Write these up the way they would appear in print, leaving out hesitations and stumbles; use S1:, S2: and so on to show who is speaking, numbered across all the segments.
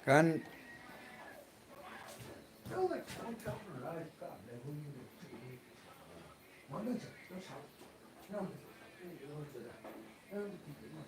S1: Kan
S2: 저거 참 잡으러 나니까 내분이 만나서 또 사. 그냥 이런 거다. 이런 거 기분이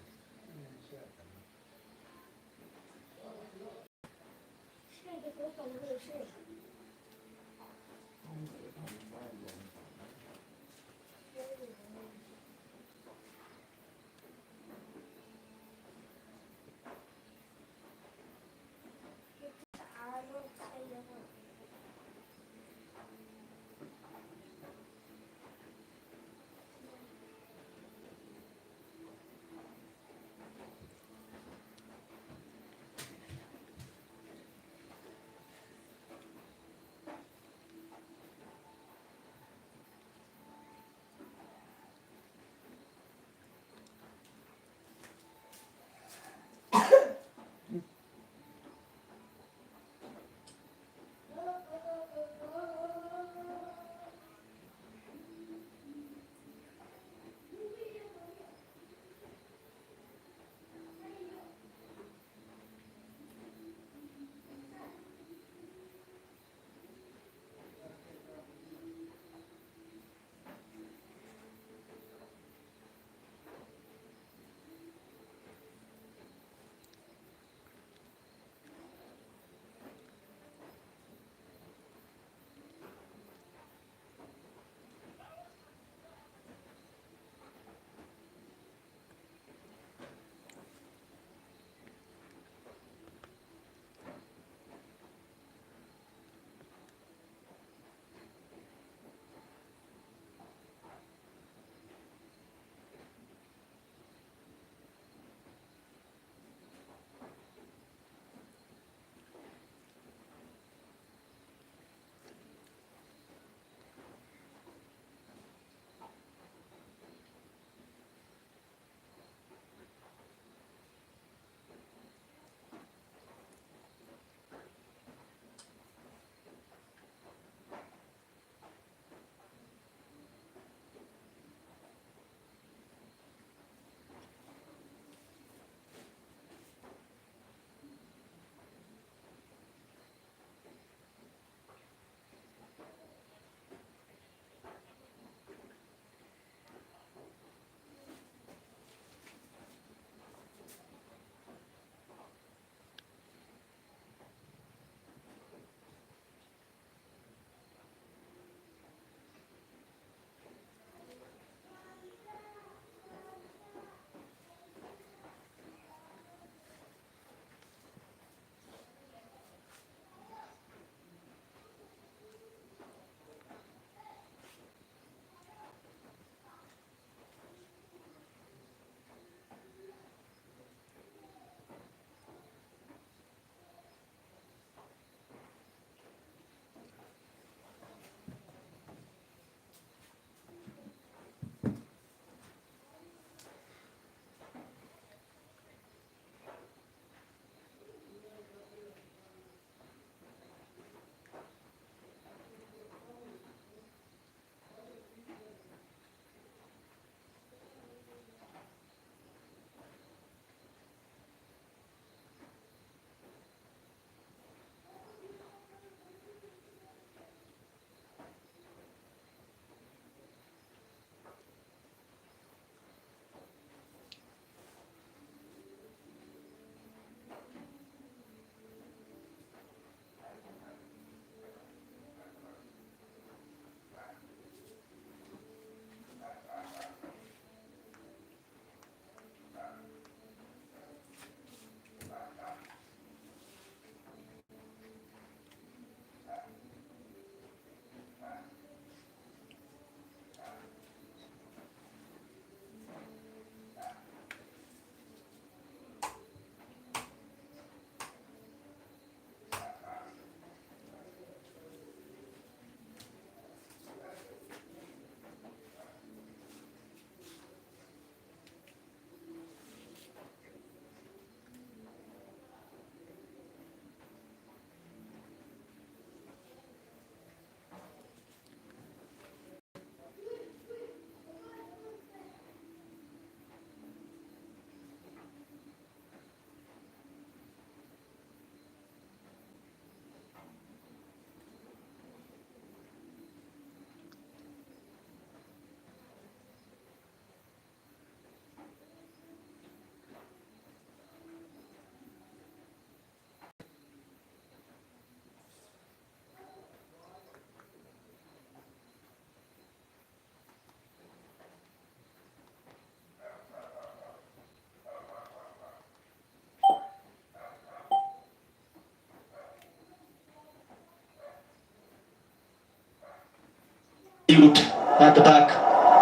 S1: salute at the back.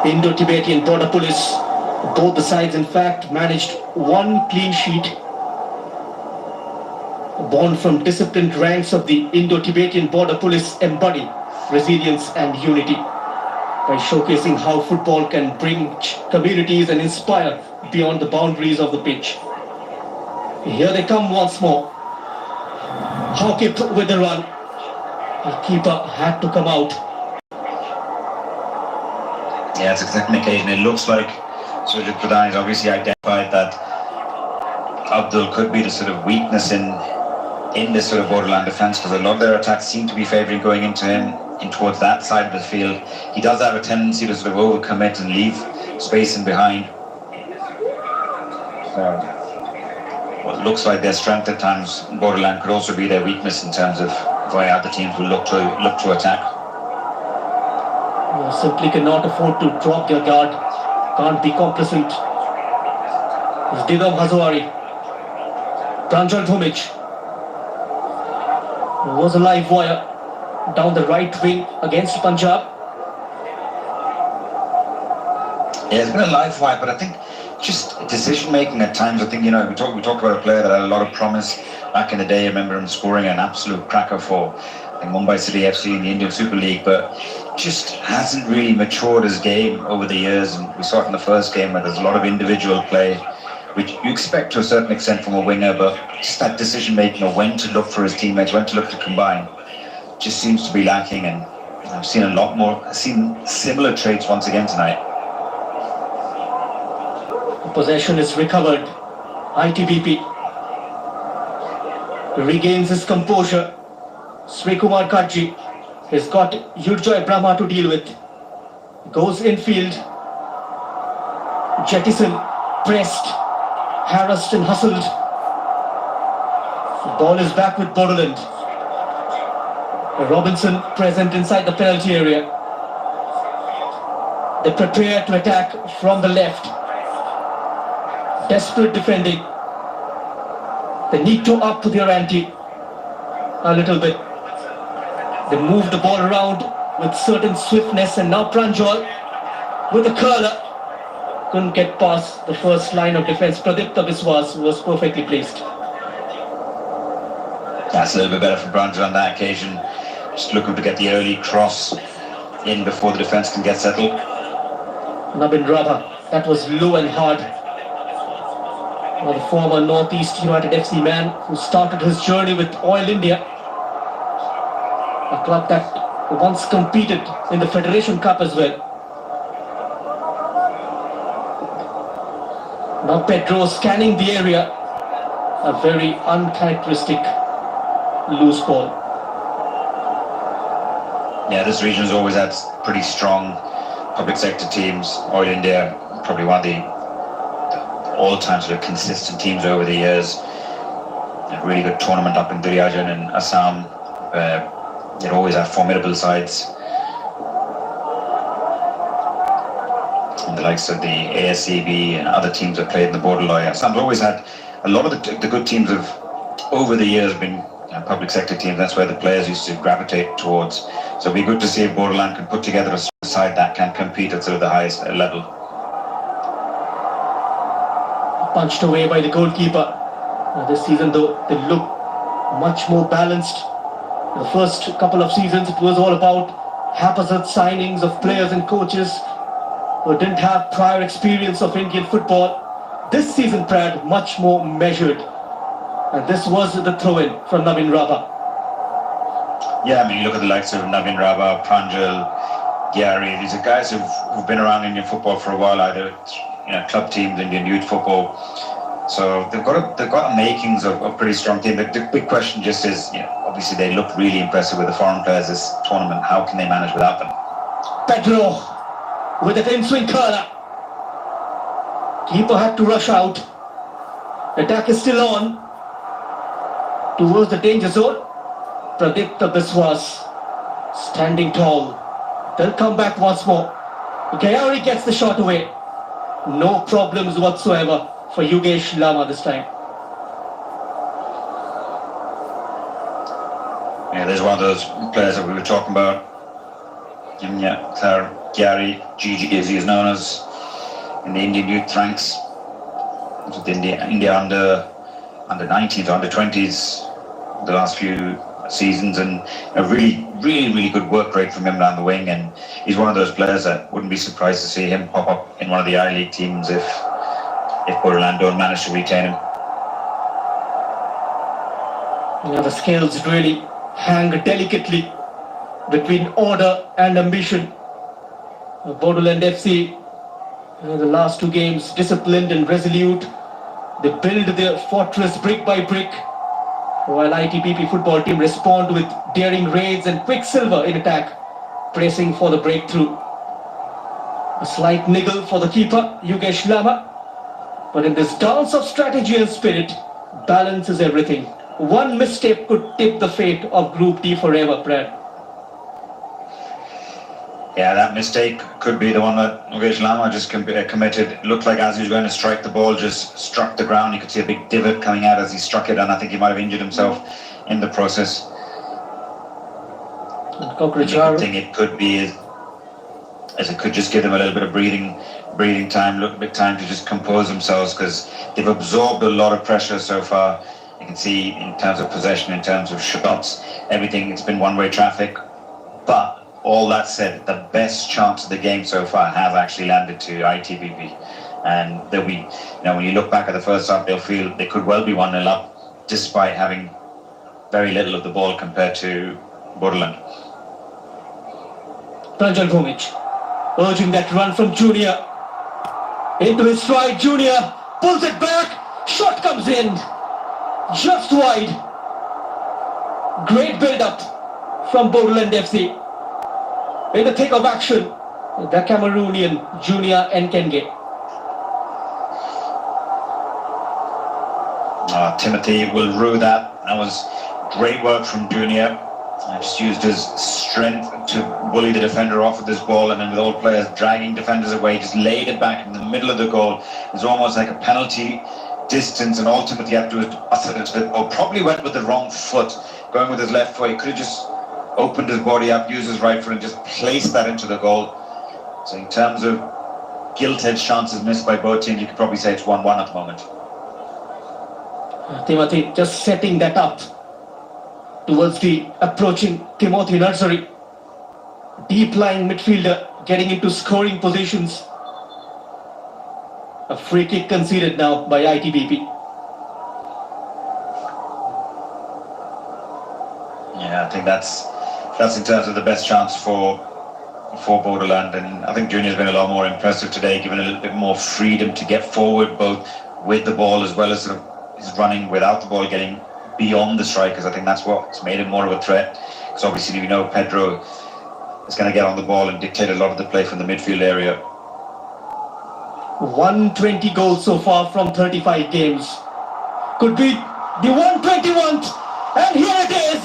S1: Indo-Tibetan border police. Both the sides, in fact, managed one clean sheet. Born from disciplined ranks of the Indo-Tibetan border police, embody resilience and unity by showcasing how football can bring communities and inspire beyond the boundaries of the pitch. Here they come once more. Hawkip with the run. The keeper had to come out.
S3: Yeah, it's exactly an occasion. It looks like Surjit Pradhan has obviously identified that Abdul could be the sort of weakness in this sort of borderland defence, because a lot of their attacks seem to be favouring going into him, in towards that side of the field. He does have a tendency to sort of overcommit and leave space in behind. So, what looks like their strength at times, borderland, could also be their weakness in terms of why other teams will look to attack.
S1: You simply cannot afford to drop their guard. Can't be complacent. It's Digam Hazwari. Pranjal Bhumic. There was a live wire down the right wing against Punjab.
S3: Yeah, it's been a live wire, but I think just decision making at times. I think, we talked about a player that had a lot of promise back in the day. I remember him scoring an absolute cracker for Mumbai City FC in the Indian Super League, but just hasn't really matured his game over the years. And we saw it in the first game where there's a lot of individual play, which you expect to a certain extent from a winger, but just that decision making of when to look for his teammates, when to look to combine, just seems to be lacking. And I've seen similar traits once again tonight.
S1: Possession is recovered. ITBP regains his composure. Sri Kumar Kaji has got Yurjoy Brahma to deal with. Goes infield. Jettison pressed, harassed and hustled. The ball is back with Borderland. Robinson present inside the penalty area. They prepare to attack from the left. Desperate defending. They need to up their ante a little bit. They move the ball around with certain swiftness, and now Pranjal with a curler couldn't get past the first line of defense. Pradipta Biswas was perfectly placed.
S3: That's a little bit better for Pranjal on that occasion. Just looking to get the early cross in before the defense can get settled.
S1: Nabin Rabha, that was low and hard. The former Northeast United FC man who started his journey with Oil India, a club that once competed in the Federation Cup as well. Now Pedro scanning the area, a very uncharacteristic loose ball.
S3: Yeah, this region has always had pretty strong public sector teams. Oil India, probably one of the all-time sort of consistent teams over the years. A really good tournament up in Durand in Assam. They always have formidable sides. And the likes of the ASCB and other teams that played in the borderline. Assam's always had a lot of the good teams have over the years been public sector teams. That's where the players used to gravitate towards. So it'd be good to see if Borderland can put together a side that can compete at sort of the highest level.
S1: Punched away by the goalkeeper. This season though, they look much more balanced. The first couple of seasons it was all about haphazard signings of players and coaches who didn't have prior experience of Indian football. This season, Prad, much more measured. And this was the throw-in from Navin Rabha.
S3: Yeah, I mean, you look at the likes of Navin Rabha, Pranjal, Gyari. These are guys who've been around Indian football for a while, either club teams, Indian youth football. So they've got the makings of a pretty strong team. The big question just is, obviously they look really impressive with the foreign players this tournament. How can they manage without them?
S1: Pedro with an in-swing curler. Keeper had to rush out. Attack is still on towards the danger zone. Pradipta Biswas standing tall. They'll come back once more. Gyari gets the shot away. No problems whatsoever for Yogesh Lama this time.
S3: Yeah, there's one of those players that we were talking about Gary, Gigi as he is known as in the Indian youth ranks. With India under 19s, under 20s the last few seasons, and a really good work rate from him down the wing, and he's one of those players that wouldn't be surprised to see him pop up in one of the I-League teams if Durand don't manage to retain him.
S1: The scales really hang delicately between order and ambition. Borderland FC, the last two games, disciplined and resolute. They build their fortress brick by brick, while ITBP football team respond with daring raids and quicksilver in attack, pressing for the breakthrough. A slight niggle for the keeper, Yogesh Lama, but in this dance of strategy and spirit, balance is everything. One misstep could tip the fate of Group D forever, Brad.
S3: Yeah, that mistake could be the one that Yogesh Lama just committed. It looked like as he was going to strike the ball, just struck the ground. You could see a big divot coming out as he struck it, and I think he might have injured himself in the process. The thing it could be is it could just give them a little bit of breathing time, a little bit of time to just compose themselves, because they've absorbed a lot of pressure so far. You can see in terms of possession, in terms of shots, everything, it's been one-way traffic. But all that said, the best chance of the game so far has actually landed to ITBP, and there'll be, when you look back at the first half, they'll feel they could well be 1-0 up, despite having very little of the ball compared to Borderland.
S1: Pranjal Bhumic urging that run from Junior into his stride. Junior pulls it back, shot comes in just wide. Great build-up from Borderland FC. In the thick of action, the Cameroonian Junior Nkenge.
S3: Timothy will rue that. That was great work from Junior. Just used his strength to bully the defender off with this ball, and then with all players dragging defenders away, just laid it back in the middle of the goal. It was almost like a penalty distance, and all Timothy had to do was pass it into the goal. Probably went with the wrong foot, going with his left foot. He could have just opened his body up, used his right foot, and just placed that into the goal. So in terms of gilt-edged chances missed by both teams, you could probably say it's 1-1 at the moment.
S1: Timothy just setting that up towards the approaching Timothy Nursery. Deep-lying midfielder getting into scoring positions. A free kick conceded now by ITBP.
S3: Yeah, I think that's in terms of the best chance for Borderland, and I think Junior's been a lot more impressive today, given a little bit more freedom to get forward, both with the ball as well as sort of his running without the ball, getting beyond the strikers. I think that's what's made him more of a threat, because obviously we know Pedro is going to get on the ball and dictate a lot of the play from the midfield area.
S1: 120 goals so far from 35 games. Could be the 121th, and here it is.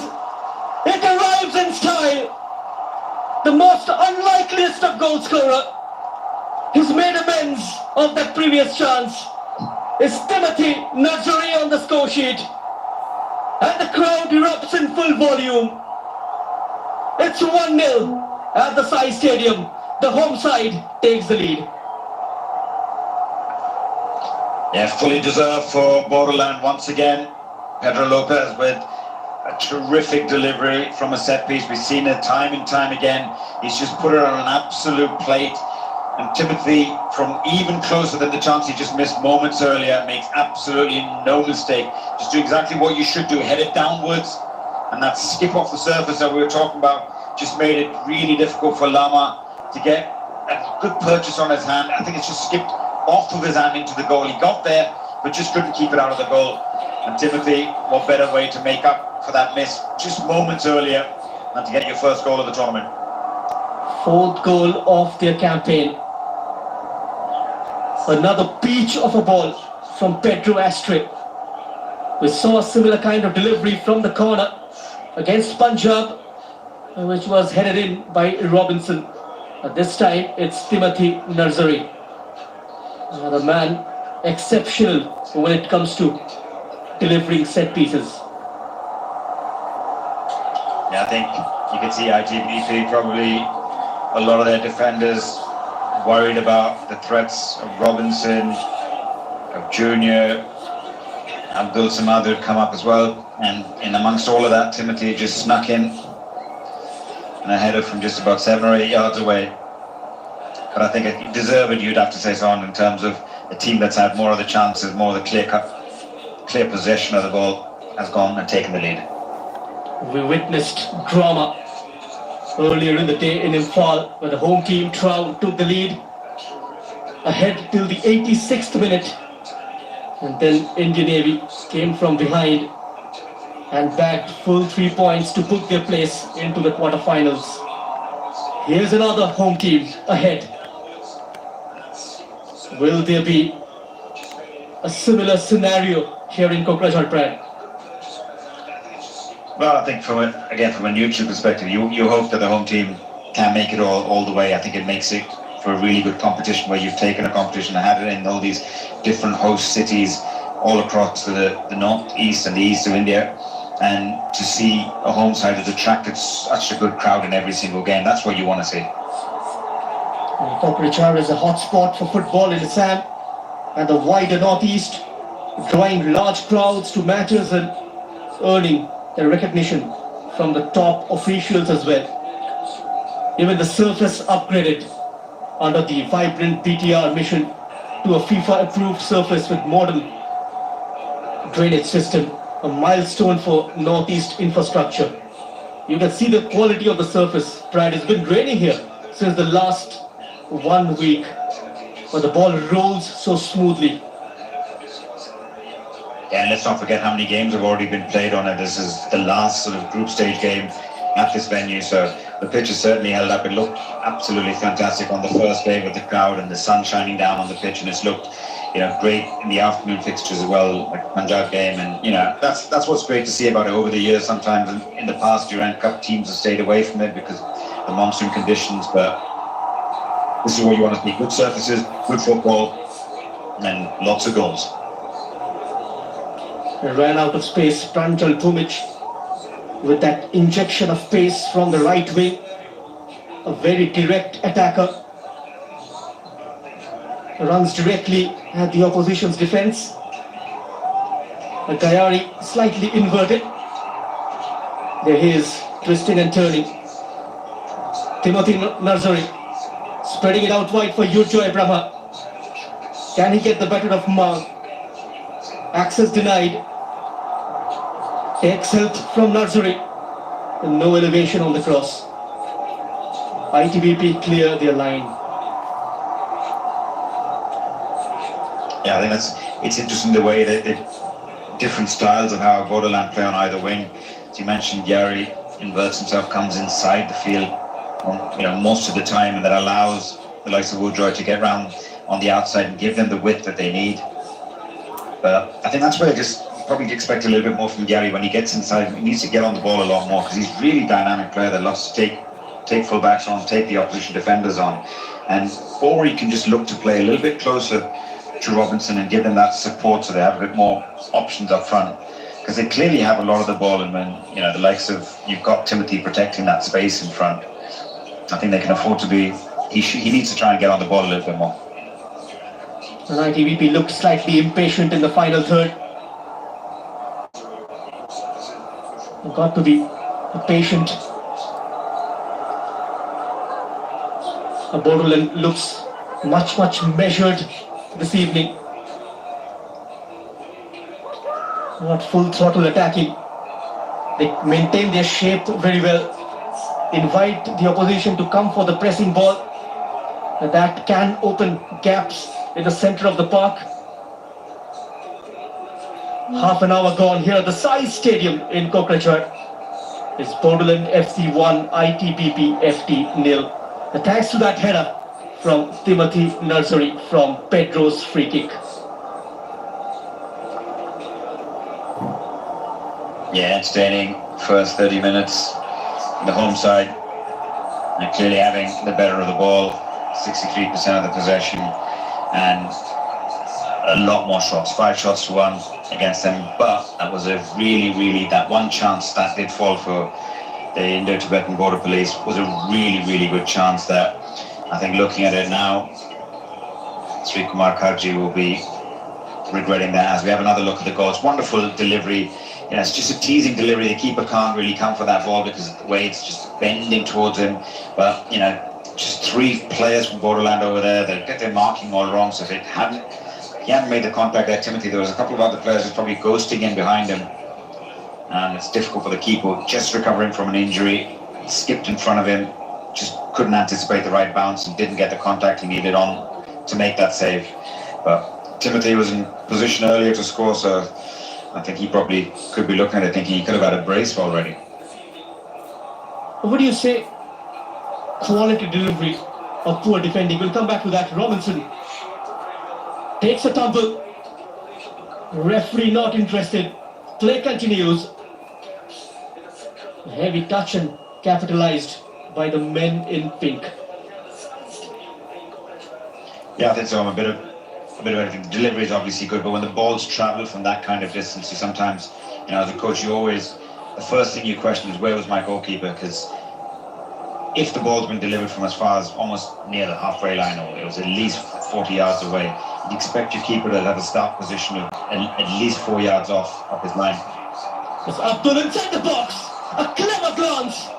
S1: It arrives in style. The most unlikeliest of goal scorer. He's made amends of that previous chance. It's Timothy Nursery on the score sheet. And the crowd erupts in full volume. It's 1-0 at the Sai Stadium. The home side takes the lead.
S3: Yeah, fully deserved for Borderland once again. Pedro Lopez with a terrific delivery from a set piece. We've seen it time and time again. He's just put it on an absolute plate. And Timothy, from even closer than the chance he just missed moments earlier, makes absolutely no mistake. Just do exactly what you should do. Head it downwards. And that skip off the surface that we were talking about just made it really difficult for Lama to get a good purchase on his hand. I think it's just skipped off of his hand into the goal. He got there, but just couldn't keep it out of the goal. And Timothy, what better way to make up for that miss just moments earlier than to get your first goal of the tournament.
S1: Fourth goal of their campaign. Another peach of a ball from Pedro Astre. We saw a similar kind of delivery from the corner against Punjab, which was headed in by Robinson. This time it's Timothy Nursery. The man exceptional when it comes to delivering set pieces.
S3: Yeah, I think you can see ITBP probably a lot of their defenders worried about the threats of Robinson, of Junior, Abdul Samad had come up as well, and in amongst all of that, Timothy just snuck in and a header from just about 7 or 8 yards away. But I think it deserved, you'd have to say, so on, in terms of a team that's had more of the chances, more of the clear possession of the ball, has gone and taken the lead.
S1: We witnessed drama earlier in the day in Imphal, where the home team took the lead ahead till the 86th minute, and then Indian Navy came from behind and bagged full 3 points to book their place into the quarterfinals. Here's another home team ahead. Will there be a similar scenario here in Kokrajhar, Brad?
S3: Well, I think from a neutral perspective, you hope that the home team can make it all the way. I think it makes it for a really good competition, where you've taken a competition and had it in all these different host cities all across the northeast and the east of India, and to see a home side that's attracted such a good crowd in every single game. That's what you want to see.
S1: Kokrajhar is a hotspot for football in Assam and the wider northeast, drawing large crowds to matches and earning the recognition from the top officials as well. Even the surface upgraded under the vibrant BTR mission to a FIFA-approved surface with modern drainage system, a milestone for northeast infrastructure. You can see the quality of the surface. Pride has been raining here since the last 1 week, but the ball rolls so smoothly.
S3: Yeah, and let's not forget how many games have already been played on it. This is the last sort of group stage game at this venue, so the pitch has certainly held up. It looked absolutely fantastic on the first day with the crowd and the sun shining down on the pitch, and it's looked, great in the afternoon fixtures as well, like Punjab game, and that's what's great to see about it. Over the years, sometimes in the past, Durand Cup teams have stayed away from it because of the monsoon conditions, but this is what you want to see: good surfaces, good football, and lots of goals.
S1: They ran out of space. Pranjal Bhumic with that injection of pace from the right wing, a very direct attacker, runs directly at the opposition's defense. Gayari slightly inverted. There he is, twisting and turning. Timothy Nursery spreading it out wide for Yurjoy Brahma. Can he get the better of Mark? Access denied. Takes help from Nursery. And no elevation on the cross. ITBP clear their line.
S3: Yeah, I think it's interesting the way that the different styles of how Borderland play on either wing. As you mentioned, Yari inverts himself, comes inside the field, most of the time, and that allows the likes of Woodroy to get round on the outside and give them the width that they need. But I think that's where I just probably expect a little bit more from Gary when he gets inside. He needs to get on the ball a lot more, because he's a really dynamic player that loves to take full-backs on, take the opposition defenders on, or he can just look to play a little bit closer to Robinson and give them that support so they have a bit more options up front, because they clearly have a lot of the ball, and when the likes of, you've got Timothy protecting that space in front, I think they can afford to be, he needs to try and get on the ball a little bit more.
S1: And ITBP looked slightly impatient in the final third. You've got to be patient. Borderland looks much measured this evening. Not full throttle attacking. They maintain their shape very well. Invite the opposition to come for the pressing ball. That can open gaps in the center of the park. Half an hour gone here at the Sai Stadium in Kokrajhar. It's Borderland FC 1, ITBP FT 0. Thanks to that header from Timothy Nursery from Pedro's free kick.
S3: Yeah, entertaining first 30 minutes. The home side, and clearly having the better of the ball, 63% of the possession, and a lot more shots, 5 shots to 1 against them. But that was a really, that one chance that did fall for the Indo-Tibetan border police, was a really, really good chance there. I think looking at it now, Sri Kumar Karji will be regretting that as we have another look at the goal. It's wonderful delivery. It's just a teasing delivery. The keeper can't really come for that ball because of the way it's just bending towards him. But, just three players from Borderland over there, they get their marking all wrong. So if he hadn't made the contact there, Timothy, there was a couple of other players who's probably ghosting in behind him. And it's difficult for the keeper, just recovering from an injury, skipped in front of him, just couldn't anticipate the right bounce and didn't get the contact he needed on to make that save. But Timothy was in position earlier to score, so I think he probably could be looking at it thinking he could have had a brace already.
S1: What do you say? Quality delivery or poor defending? We'll come back to that. Robinson takes a tumble. Referee not interested. Play continues. Heavy touch and capitalized by the men in pink.
S3: Yeah, I think so. A bit of everything. The delivery is obviously good, but when the balls travel from that kind of distance, you sometimes, as a coach, the first thing you question is, where was my goalkeeper? Because if the ball's been delivered from as far as almost near the halfway line, or it was at least 40 yards away, you'd expect your keeper to have a start position of at least 4 yards off his line.
S1: It's Abdul inside the box. A clever glance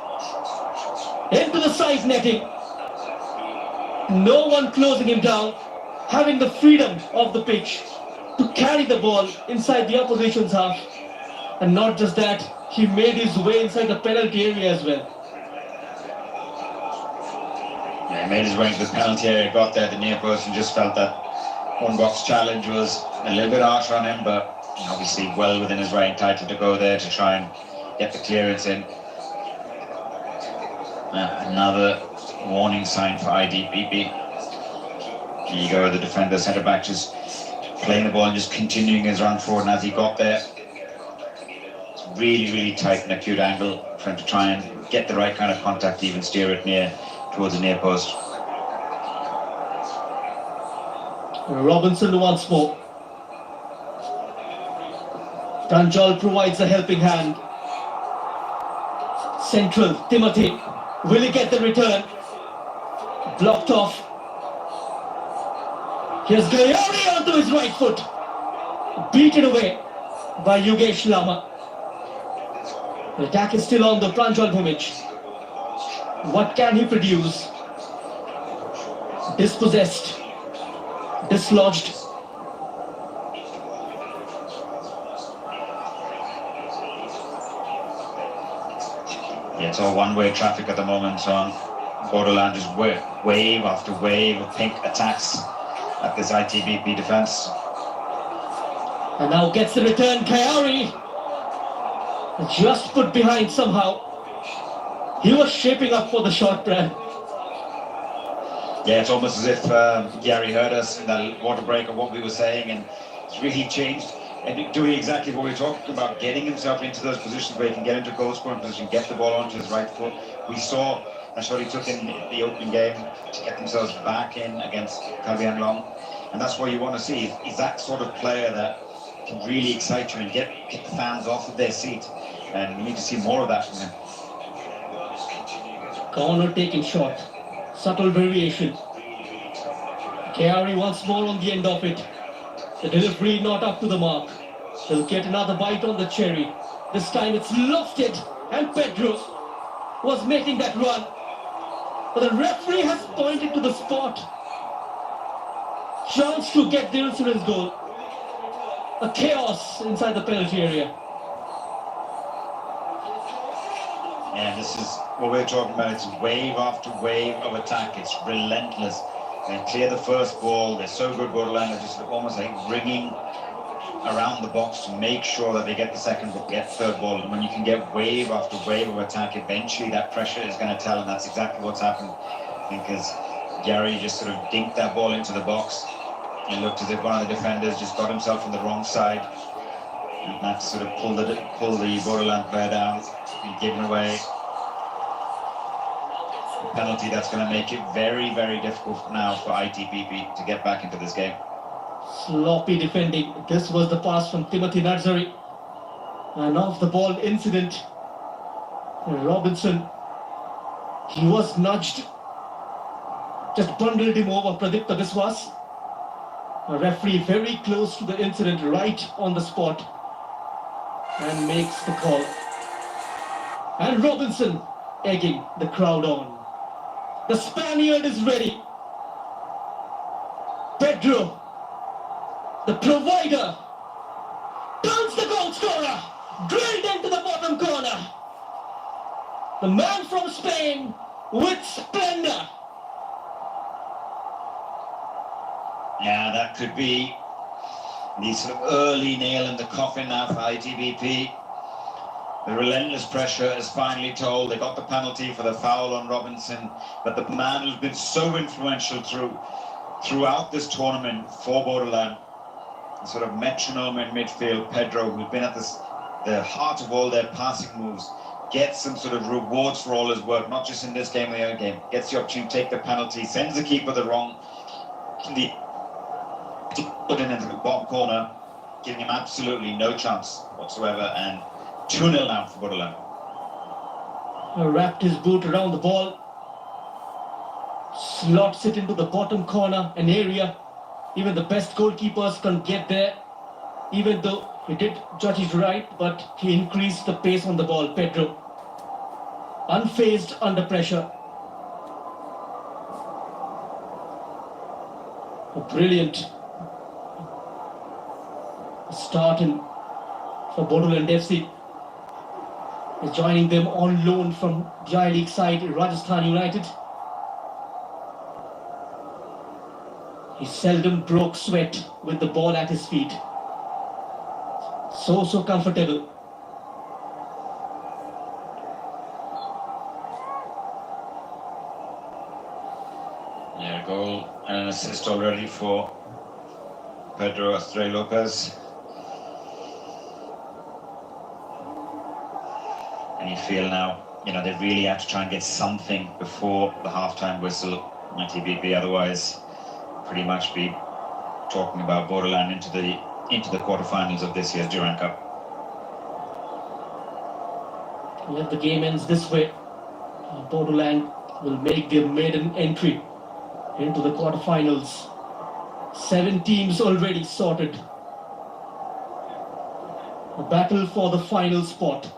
S1: into the side netting. No one closing him down, having the freedom of the pitch to carry the ball inside the opposition's half. And not just that, he made his way inside the penalty area as well.
S3: Yeah, he made his way into the penalty area, got there, the near post, and just felt that one box challenge was a little bit harsh on him, but obviously well within his right, entitled to go there to try and get the clearance in. Another warning sign for IDPP. Here you go, the defender, centre back, just playing the ball and just continuing his run forward. And as he got there, it's really, really tight and acute angle for him to try and get the right kind of contact to even steer it towards the near post.
S1: Robinson once more. Tanjal provides a helping hand. Central, Timothy. Will he get the return? Blocked off. Here's Gayari onto his right foot. Beaten away by Yogesh Lama. The attack is still on the Pranjal Bhumich. What can he produce? Dispossessed. Dislodged.
S3: Yeah, it's all one-way traffic at the moment on Borderland. Just wave after wave of pink attacks at this ITBP defence.
S1: And now gets the return, Kayari. Just put behind somehow. He was shaping up for the shot, Brad.
S3: Yeah, it's almost as if Gary heard us in that water break of what we were saying, and it's really changed and doing exactly what we were talking about, getting himself into those positions where he can get into goal scoring position, get the ball onto his right foot. We saw that's what he took in the opening game to get themselves back in against Kalyan Long, and that's what you want to see. He's that sort of player that can really excite you and get the fans off of their seat, and we need to see more of that from him.
S1: Corner taking shot. Subtle variation. Kayari once more on the end of it. The delivery not up to the mark. He'll get another bite on the cherry. This time it's lofted, and Pedro was making that run. But the referee has pointed to the spot. Chance to get the insurance goal. A chaos inside the penalty area.
S3: And this is what we're talking about. It's wave after wave of attack. It's relentless. They clear the first ball. They're so good, Borderland. They're just almost like ringing around the box to make sure that they get the second ball, get third ball. And when you can get wave after wave of attack, eventually that pressure is going to tell, and that's exactly what's happened. Because Gary just sort of dinked that ball into the box. It looked as if one of the defenders just got himself on the wrong side. And that sort of pulled the Borderland player down and given away a penalty that's going to make it very, very difficult now for ITPP to get back into this game.
S1: Sloppy defending. This was the pass from Timothy Narzari. An off the ball incident. Robinson, he was nudged, just bundled him over. Pradipta Biswas, a referee very close to the incident, right on the spot, and makes the call. And Robinson egging the crowd on. The Spaniard is ready. Pedro, the provider, turns the goal scorer, drilled into the bottom corner. The man from Spain with splendor.
S3: Yeah, that could be the sort of early nail in the coffin now for ITBP. The relentless pressure is finally told. They got the penalty for the foul on Robinson, but the man who's been so influential throughout this tournament for Borderland, the sort of metronome in midfield, Pedro, who's been at the heart of all their passing moves, gets some sort of rewards for all his work, not just in this game or the other game. Gets the opportunity to take the penalty, sends the keeper put it into the bottom corner, giving him absolutely no chance whatsoever, and 2-0 now for Borderland.
S1: Wrapped his boot around the ball, slots it into the bottom corner, an area even the best goalkeepers can't get there, even though he did judge it right, but he increased the pace on the ball. Pedro, unfazed under pressure. A brilliant start for Borderland FC. He's joining them on loan from the I-League side, Rajasthan United. He seldom broke sweat with the ball at his feet. So comfortable.
S3: Yeah, a goal and an assist already for Pedro Astre Lopez. And you feel now, they really have to try and get something before the half-time whistle, ITBP, otherwise pretty much be talking about Borderland into the quarterfinals of this year's Durand Cup.
S1: If the game ends this way, Borderland will make their maiden entry into the quarterfinals. 7 teams already sorted. A battle for the final spot.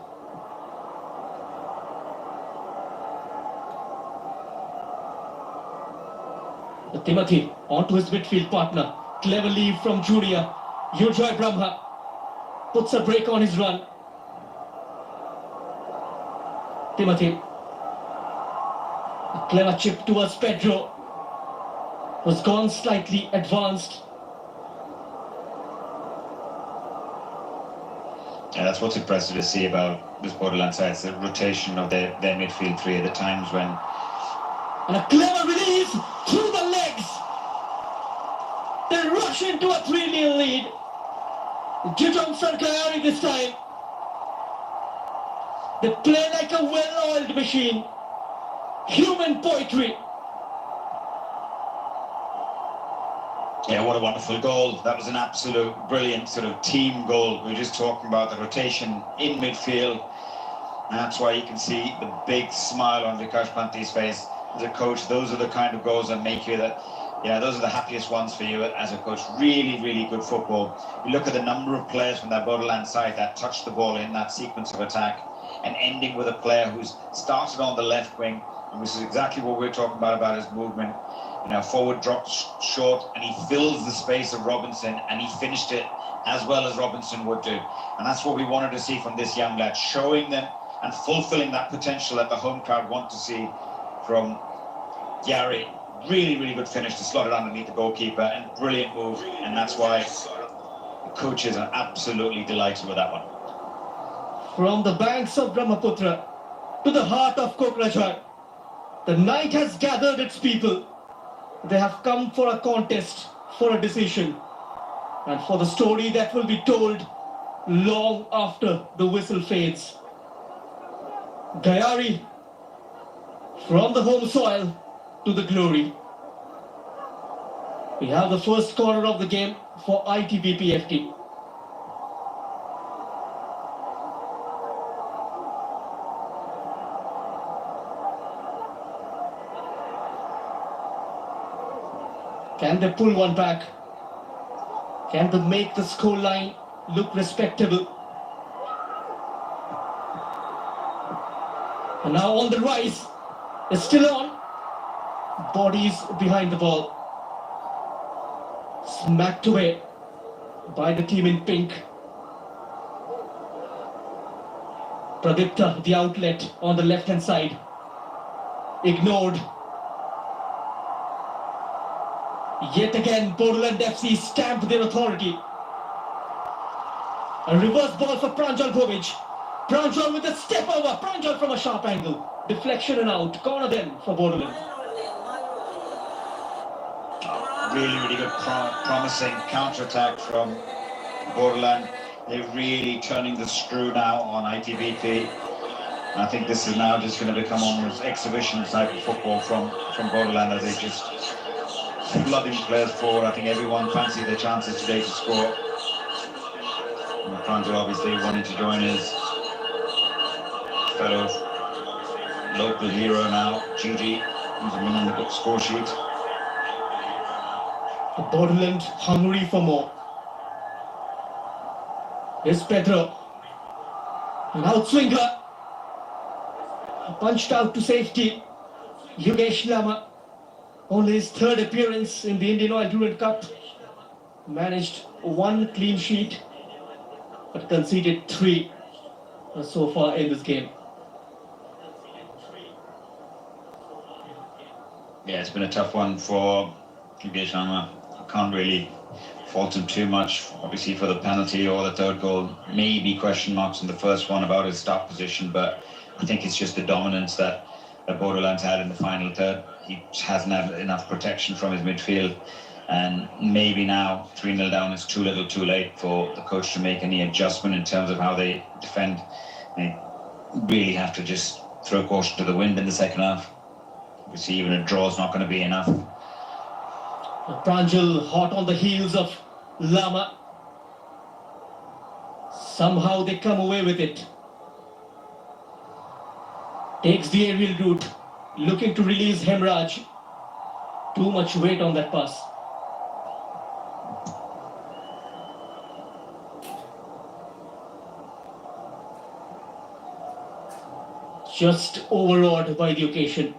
S1: Timothy onto his midfield partner. Clever leave from Junior. Ujoy Brahma puts a break on his run. Timothy. A clever chip towards Pedro. Was gone slightly advanced.
S3: Yeah, that's what's impressive to see about this Borderland side. It's the rotation of their midfield three at the times when...
S1: And a clever release through the legs. They rush into a 3-0 lead. Durand Cup this time. They play like a well-oiled machine. Human poetry.
S3: Yeah, what a wonderful goal. That was an absolute brilliant sort of team goal. We were just talking about the rotation in midfield. And that's why you can see the big smile on Vikash Panti's face. As a coach, those are the kind of goals that make you those are the happiest ones for you as a coach. Really, really good football. You look at the number of players from that Borderland side that touched the ball in that sequence of attack, and ending with a player who's started on the left wing, and this is exactly what we're talking about his movement. Forward dropped short, and he fills the space of Robinson, and he finished it as well as Robinson would do. And that's what we wanted to see from this young lad, showing them and fulfilling that potential that the home crowd want to see from Gary. Really, really good finish to slot it underneath the goalkeeper, and brilliant move, and that's why the coaches are absolutely delighted with that one.
S1: From the banks of Brahmaputra to the heart of Kokrajhar, the night has gathered its people. They have come for a contest, for a decision, and for the story that will be told long after the whistle fades. Gayari, from the home soil to the glory. We have the first corner of the game for ITBP FT. Can they pull one back? Can they make the scoreline look respectable? And now on the rise, it's still on. Bodies behind the ball. Smacked away by the team in pink. Pradipta, the outlet on the left hand side. Ignored. Yet again, Durand FC stamped their authority. A reverse ball for Pranjal Bhovic. Pranjal with a step over. Pranjal from a sharp angle. Deflection and out. Corner then for Durand.
S3: Really good promising counter-attack from Durand. They're really turning the screw now on ITBP. I think this is now just going to become almost exhibition type of football from Durand, as they just flooding players forward. I think everyone fancied their chances today to score. And Pranjal obviously wanting to join his fellow local hero now, Gigi, who's been on the score sheet.
S1: Durand hungry for more. Here's Pedro. An outswinger. Punched out to safety. Yogesh Lama. Only his third appearance in the Indian Oil Durand Cup. Managed one clean sheet, but conceded 3 so far in this game.
S3: Yeah, it's been a tough one for Yogesh Lama. I can't really fault him too much, obviously, for the penalty or the third goal. Maybe question marks in the first one about his start position, but I think it's just the dominance that Borderlands had in the final third. He just hasn't had enough protection from his midfield, and maybe now 3-0 down is too little too late for the coach to make any adjustment in terms of how they defend. They really have to just throw caution to the wind in the second half. Obviously, even a draw is not going to be enough.
S1: Pranjal hot on the heels of Lama. Somehow they come away with it. Takes the aerial route, looking to release Hemraj. Too much weight on that pass. Just overawed by the occasion.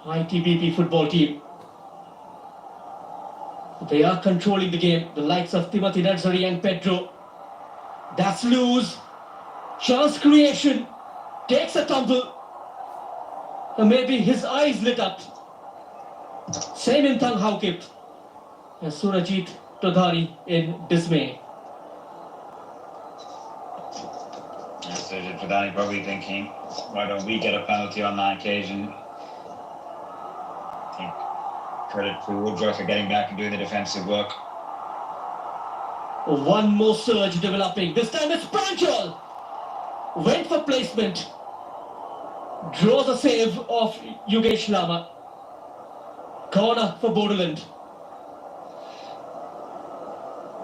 S1: ITBP football team. They are controlling the game. The likes of Timothy Nadsari and Pedro. That's loose. Chance creation. Takes a tumble. And maybe his eyes lit up. Same in Thang Haukip. And Surajit Todhari in dismay.
S3: Surajit Todhari probably thinking, why don't we get a penalty on that occasion? I think credit to Woodruff for getting back and doing the defensive work.
S1: One more surge developing. This time it's Pranjal. Went for placement. Draws a save of Yogesh Lama. Corner for Durand.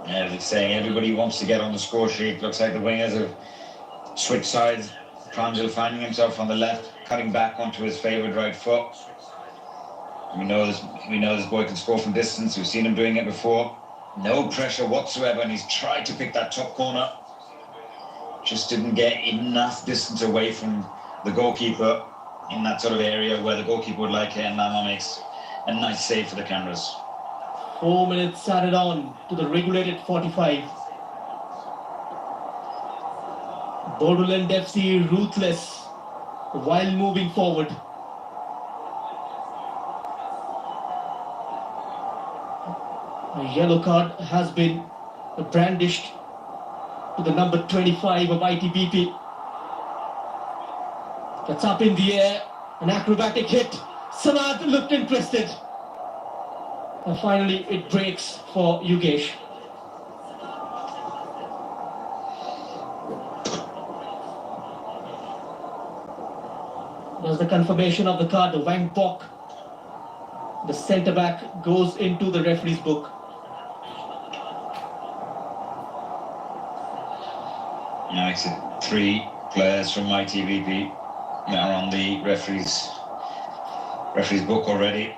S3: As it's saying, everybody wants to get on the score sheet. Looks like the wingers have switched sides. Pranjal finding himself on the left, cutting back onto his favoured right foot. We know this boy can score from distance. We've seen him doing it before. No pressure whatsoever, and he's tried to pick that top corner. Just didn't get enough distance away from the goalkeeper in that sort of area where the goalkeeper would like it, and Lama makes a nice save for the cameras.
S1: 4 minutes added on to the regulated 45. Durand FC ruthless while moving forward. A yellow card has been brandished to the number 25 of ITBP. Gets up in the air, an acrobatic hit. Sanad looked interested. And finally it breaks for Yogesh. There's the confirmation of the card. Wang Bok, the centre back, goes into the referee's book.
S3: Now it's 3 players from ITVP are on the referee's book already.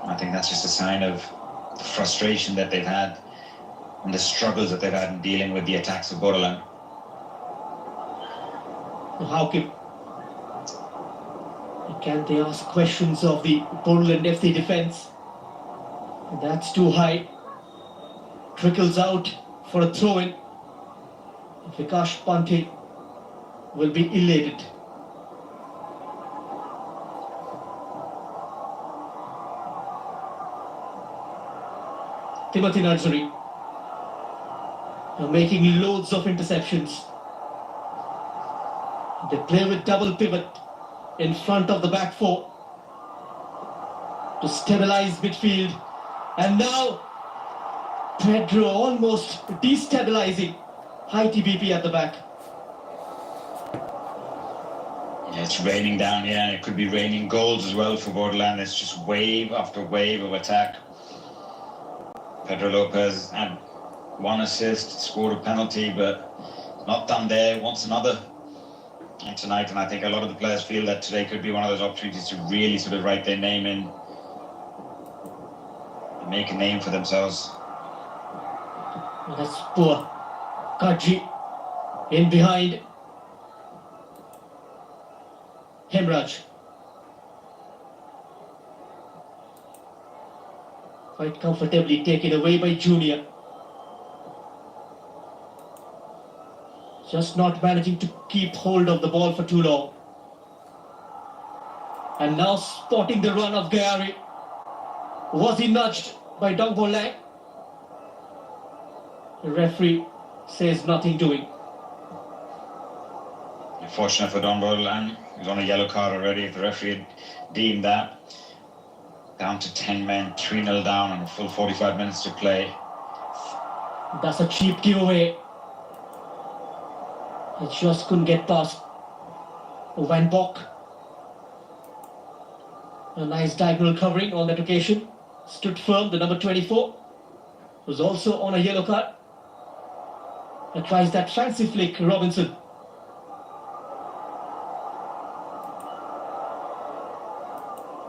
S3: I think that's just a sign of the frustration that they've had and the struggles that they've had in dealing with the attacks of Borderland.
S1: How can they ask questions of the Durand FC defence? That's too high. Trickles out for a throw-in. Vikash Pante will be elated. Timothy Nursery making loads of interceptions. They play with double pivot in front of the back four to stabilize midfield. And now Pedro almost destabilizing high TBP at the back.
S3: Yeah, it's raining down here, and it could be raining goals as well for Borderland. It's just wave after wave of attack. Pedro Lopez had one assist, scored a penalty, but not done there. Wants another tonight, and I think a lot of the players feel that today could be one of those opportunities to really sort of write their name in and make a name for themselves.
S1: That's poor. Kaji in behind. Hemraj. Quite comfortably taken away by Junior. Just not managing to keep hold of the ball for too long. And now spotting the run of Gary. Was he nudged by Dongbo Lang? The referee says nothing doing.
S3: Fortunate for Dongbo Lang, he was on a yellow card already. If the referee had deemed that. Down to 10 men, 3-0 down and a full 45 minutes to play.
S1: That's a cheap giveaway. It just couldn't get past Van Bok. A nice diagonal covering on that occasion. Stood firm, the number 24. Was also on a yellow card. And tries that fancy flick, Robinson.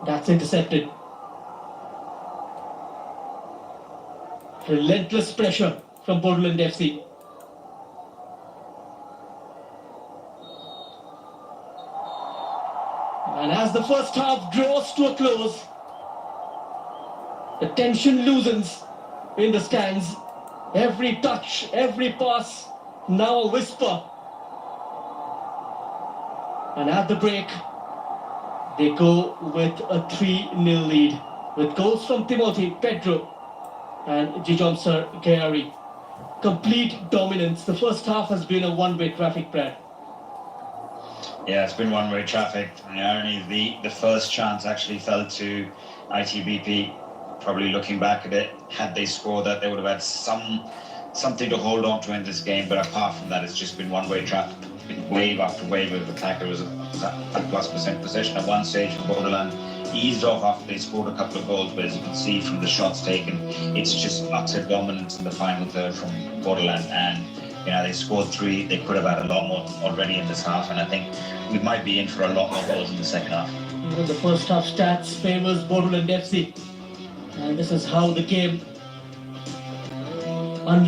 S1: That's intercepted. Relentless pressure from Durand FC. And as the first half draws to a close, the tension loosens in the stands. Every touch, every pass, now a whisper. And at the break, they go with a 3-0 lead, with goals from Timothy, Pedro, and Jijonsar Gary. Complete dominance. The first half has been a one-way traffic, Brad.
S3: Yeah, it's been one-way traffic. And only the first chance actually fell to ITBP. Probably looking back at it, had they scored that, they would have had something to hold on to in this game. But apart from that, it's just been one-way traffic. It's been wave after wave of attack. It was a +% possession at one stage for Borderland. Eased off after they scored a couple of goals, but as you can see from the shots taken, it's just utter dominance in the final third from Borderland. And they scored 3. They could have had a lot more already in this half, and I think we might be in for a lot more goals in the second half.
S1: Even the first half stats favors Durand FC, and this is how the game